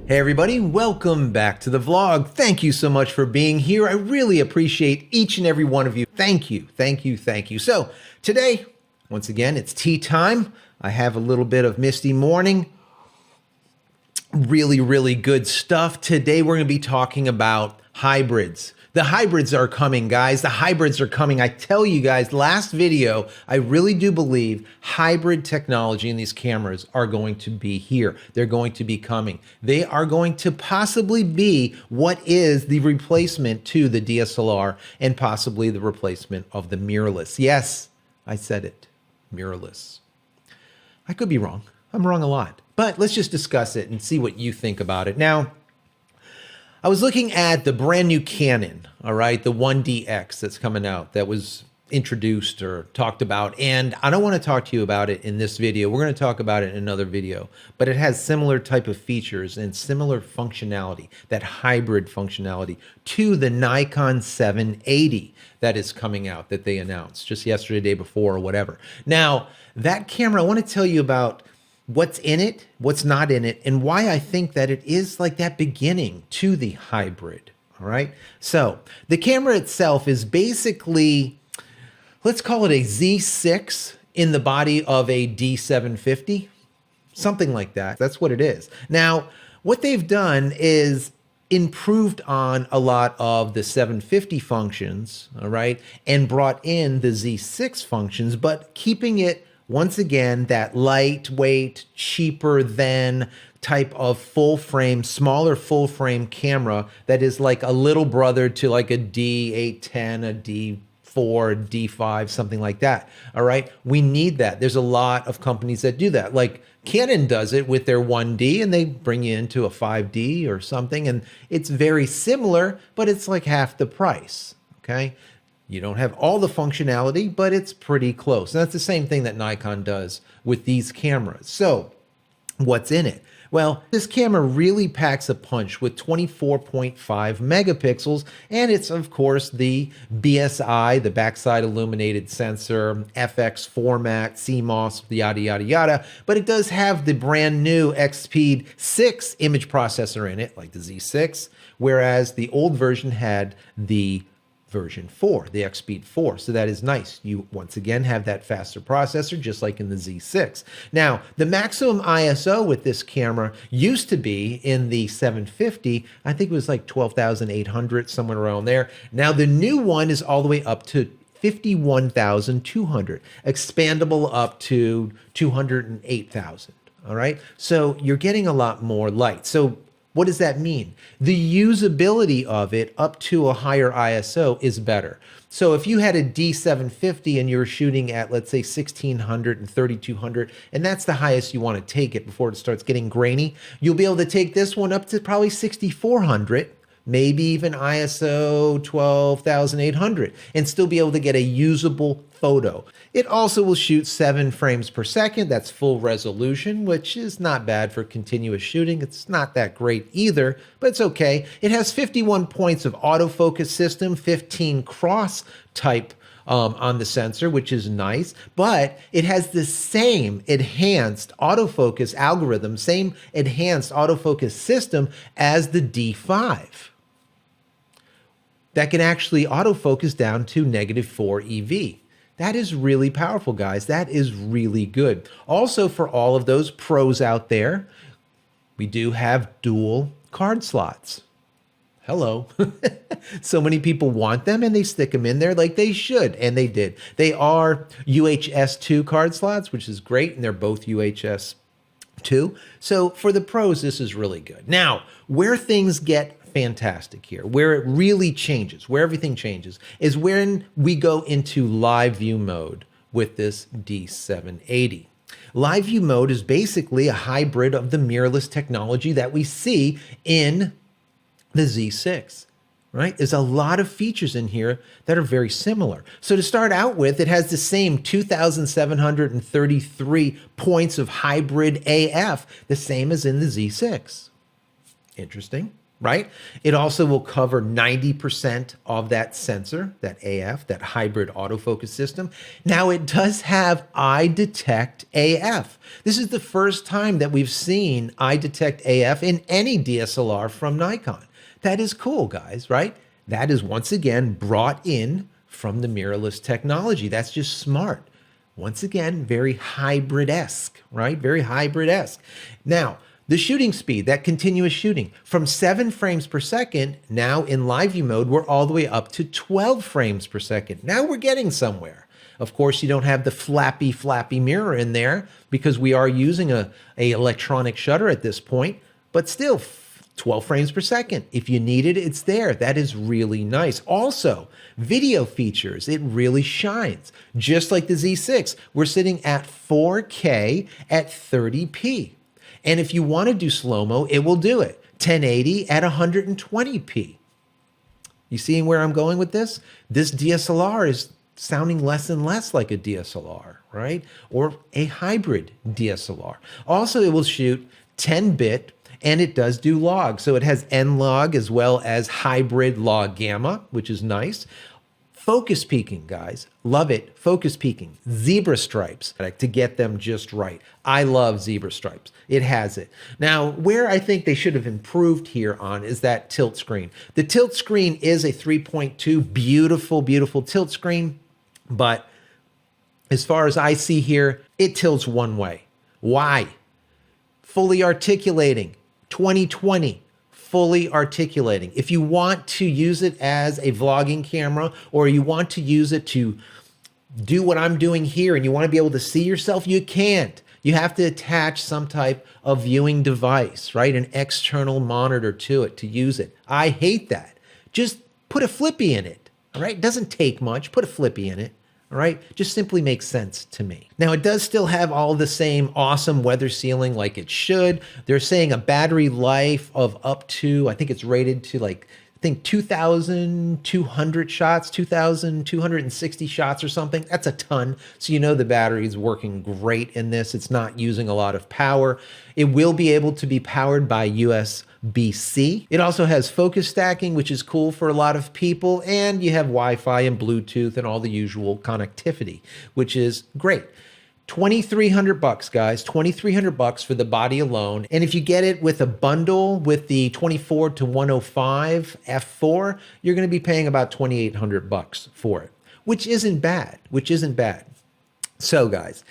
Hey everybody, welcome back to the vlog. Thank you so much for being here. I really appreciate each and every one of you. Thank you, thank you, thank you. So today, once again, it's tea time. I have a little bit of misty morning. Really good stuff. Today we're going to be talking about hybrids. The hybrids are coming, guys. The hybrids are coming. I tell you guys, last video, I really do believe hybrid technology in these cameras are going to be here. They're going to be coming. They are going to possibly be what is the replacement to the DSLR and possibly the replacement of the mirrorless. Yes, I said it, mirrorless. I could be wrong. I'm wrong a lot, but let's just discuss it and see what you think about it. Now, I was looking at the brand new Canon, all right, the 1DX that's coming out, that was introduced or talked about. And I don't want to talk to you about it in this video. We're going to talk about it in another video, but it has similar type of features and similar functionality, that hybrid functionality to the Nikon 780 that is coming out that they announced just yesterday, day before, or whatever. Now, that camera, I want to tell you about what's in it, what's not in it, and why I think that it is like that beginning to the hybrid, all right? So the camera itself is basically, let's call it a Z6 in the body of a D750, something like that. That's what it is. Now, what they've done is improved on a lot of the 750 functions, all right, and brought in the Z6 functions, but keeping it once again, that lightweight, cheaper than type of full frame, smaller full frame camera that is like a little brother to like a D810, a D4, D5, something like that. All right. We need that. There's a lot of companies that do that. Like Canon does it with their 1D and they bring you into a 5D or something. And it's very similar, but it's like half the price. Okay. You don't have all the functionality, but it's pretty close. And that's the same thing that Nikon does with these cameras. So what's in it? Well, this camera really packs a punch with 24.5 megapixels, and it's, of course, the BSI, the backside illuminated sensor, FX format, CMOS, yada, yada, yada. But it does have the brand new X-Speed 6 image processor in it, like the Z6, whereas the old version had the version 4, the X-Speed 4. So that is nice. You once again have that faster processor, just like in the Z6. Now, the maximum ISO with this camera used to be in the 750, I think it was like 12,800, somewhere around there. Now, the new one is all the way up to 51,200, expandable up to 208,000. All right. So you're getting a lot more light. So what does that mean? The usability of it up to a higher ISO is better. So if you had a D750 and you were shooting at, let's say, 1600 and 3200, and that's the highest you want to take it before it starts getting grainy, you'll be able to take this one up to probably 6400, maybe even ISO 12,800, and still be able to get a usable photo. It also will shoot 7 frames per second. That's full resolution, which is not bad for continuous shooting. It's not that great either, but it's okay. It has 51 points of autofocus system, 15 cross type on the sensor, which is nice, but it has the same enhanced autofocus algorithm, same enhanced autofocus system as the D5. That can actually autofocus down to -4 EV. That is really powerful, guys. That is really good. Also, for all of those pros out there, we do have dual card slots. Hello. So many people want them and they stick them in there like they should, and they did. They are UHS-2 card slots, which is great, and they're both UHS-2. So for the pros, this is really good. Now, where things get fantastic here, where it really changes, where everything changes, is when we go into live view mode with this D780. Live view mode is basically a hybrid of the mirrorless technology that we see in the Z6, right? There's a lot of features in here that are very similar. So to start out with, it has the same 2,733 points of hybrid AF, the same as in the Z6. Interesting. right? It also will cover 90% of that sensor, that AF, that hybrid autofocus system. Now it does have eye detect AF. This is the first time that we've seen eye detect AF in any DSLR from Nikon. That is cool, guys, right? That is once again brought in from the mirrorless technology. That's just smart. Once again, very hybrid-esque, right? Very hybrid-esque. Now, the shooting speed, that continuous shooting, from 7 frames per second, now in live view mode, we're all the way up to 12 frames per second. Now we're getting somewhere. Of course, you don't have the flappy mirror in there because we are using a electronic shutter at this point, but still 12 frames per second. If you need it, it's there. That is really nice. Also, video features, it really shines. Just like the Z6, we're sitting at 4K at 30p. And if you want to do slow-mo, it will do it. 1080 at 120p. You seeing where I'm going with this? This DSLR is sounding less and less like a DSLR, right? Or a hybrid DSLR. Also, it will shoot 10-bit, and it does do log. So it has N-log as well as hybrid log gamma, which is nice. Focus peaking, guys. Love it. Focus peaking. Zebra stripes to get them just right. I love zebra stripes. It has it. Now, where I think they should have improved here on is that tilt screen. The tilt screen is a 3.2, beautiful, beautiful tilt screen. But as far as I see here, it tilts one way. Why? Fully articulating. 2020. Fully articulating. If you want to use it as a vlogging camera, or you want to use it to do what I'm doing here and you want to be able to see yourself, you can't. You have to attach some type of viewing device, right? An external monitor to it to use it. I hate that. Just put a flippy in it, all right? It doesn't take much. Put a flippy in it. All right, just simply makes sense to me. Now, it does still have all the same awesome weather sealing like it should. They're saying a battery life of up to, I think it's rated to like, I think 2,200 shots, 2,260 shots or something. That's a ton. So you know the battery is working great in this. It's not using a lot of power. It will be able to be powered by USB-C. It also has focus stacking, which is cool for a lot of people. And you have Wi-Fi and Bluetooth and all the usual connectivity, which is great. $2,300, guys, $2,300 for the body alone. And if you get it with a bundle with the 24 to 105 f4, you're going to be paying about $2,800 for it, which isn't bad, So guys,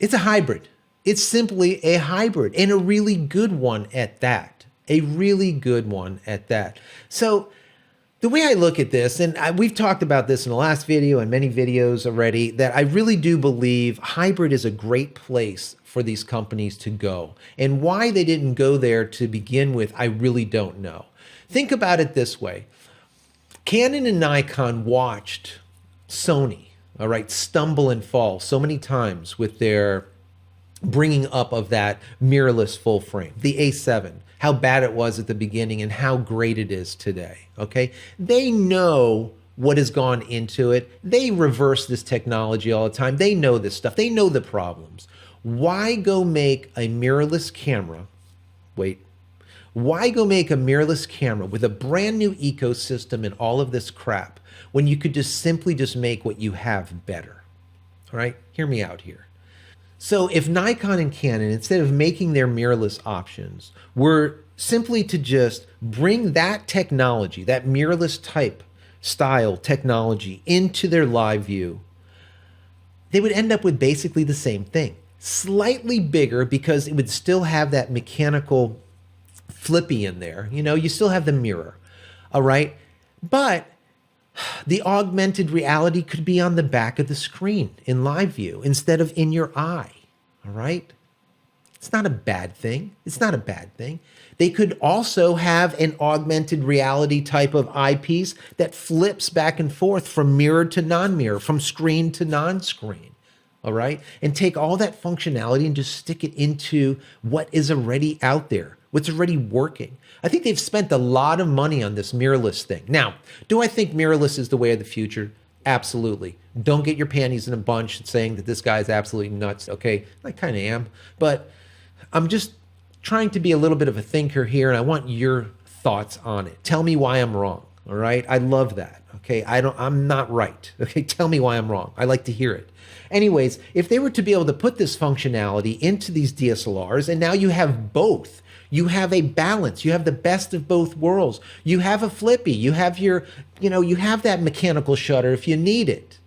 it's a hybrid. It's simply a hybrid, and a really good one at that, So the way I look at this, and we've talked about this in the last video and many videos already, that I really do believe hybrid is a great place for these companies to go. And why they didn't go there to begin with, I really don't know. Think about it this way. Canon and Nikon watched Sony, all right, stumble and fall so many times with their bringing up of that mirrorless full frame, the A7, how bad it was at the beginning and how great it is today, okay? They know what has gone into it. They reverse this technology all the time. They know this stuff. They know the problems. Why go make a mirrorless camera? Why go make a mirrorless camera with a brand new ecosystem and all of this crap when you could just simply make what you have better, all right? Hear me out here. So if Nikon and Canon, instead of making their mirrorless options, were simply to just bring that technology, that mirrorless type style technology into their live view, they would end up with basically the same thing. Slightly bigger because it would still have that mechanical flippy in there. You know, you still have the mirror, all right? But the augmented reality could be on the back of the screen in live view instead of in your eye, all right? It's not a bad thing. They could also have an augmented reality type of eyepiece that flips back and forth from mirror to non-mirror, from screen to non-screen, all right? And take all that functionality and just stick it into what is already out there, what's already working. I think they've spent a lot of money on this mirrorless thing. Now, do I think mirrorless is the way of the future? Absolutely. Don't get your panties in a bunch saying that this guy is absolutely nuts, okay? I kind of am, but I'm just trying to be a little bit of a thinker here, and I want your thoughts on it. Tell me why I'm wrong, all right? I love that, okay? I'm not right, okay? Tell me why I'm wrong. I like to hear it. Anyways, if they were to be able to put this functionality into these DSLRs, and now you have both, you have a balance, you have the best of both worlds. You have a flippy, you have your, you have that mechanical shutter if you need it.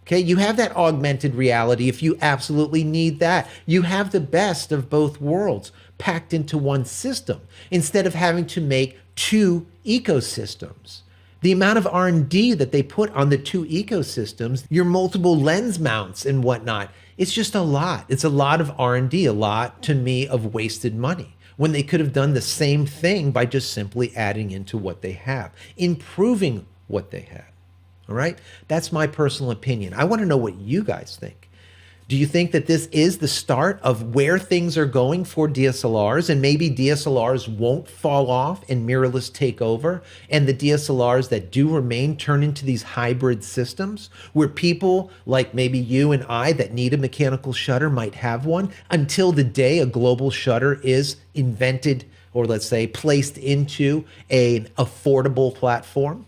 Okay, you have that augmented reality if you absolutely need that. You have the best of both worlds packed into one system instead of having to make two ecosystems. The amount of R&D that they put on the two ecosystems, your multiple lens mounts and whatnot, it's just a lot. It's a lot of R&D, a lot, to me, of wasted money, when they could have done the same thing by just simply adding into what they have, improving what they have. All right? That's my personal opinion. I want to know what you guys think. Do you think that this is the start of where things are going for DSLRs, and maybe DSLRs won't fall off and mirrorless take over, and the DSLRs that do remain turn into these hybrid systems where people like maybe you and I that need a mechanical shutter might have one until the day a global shutter is invented, or let's say placed into an affordable platform?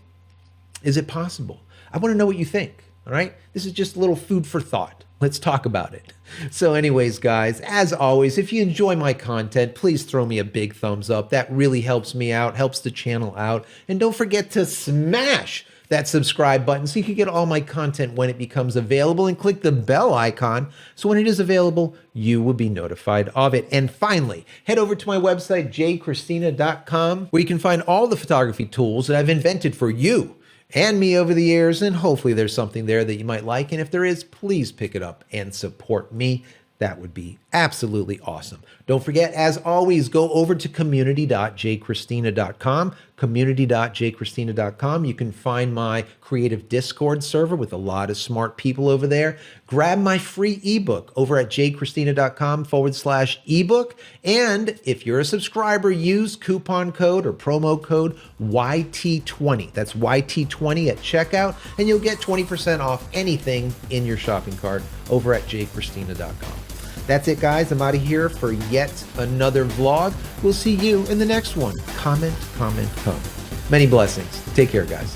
Is it possible? I want to know what you think, all right? This is just a little food for thought. Let's talk about it. So anyways, guys, as always, if you enjoy my content, please throw me a big thumbs up. That really helps me out, helps the channel out. And don't forget to smash that subscribe button so you can get all my content when it becomes available, and click the bell icon so when it is available, you will be notified of it. And finally, head over to my website, JCristina.com, where you can find all the photography tools that I've invented for you and me over the years, and hopefully there's something there that you might like. And if there is, please pick it up and support me. That would be absolutely awesome. Don't forget, as always, go over to community.jcristina.com, community.jcristina.com. You can find my creative Discord server with a lot of smart people over there. Grab my free ebook over at jcristina.com/ebook. And if you're a subscriber, use coupon code or promo code YT20. That's YT20 at checkout, and you'll get 20% off anything in your shopping cart over at jcristina.com. That's it, guys. I'm out of here for yet another vlog. We'll see you in the next one. Comment, comment, comment. Many blessings. Take care, guys.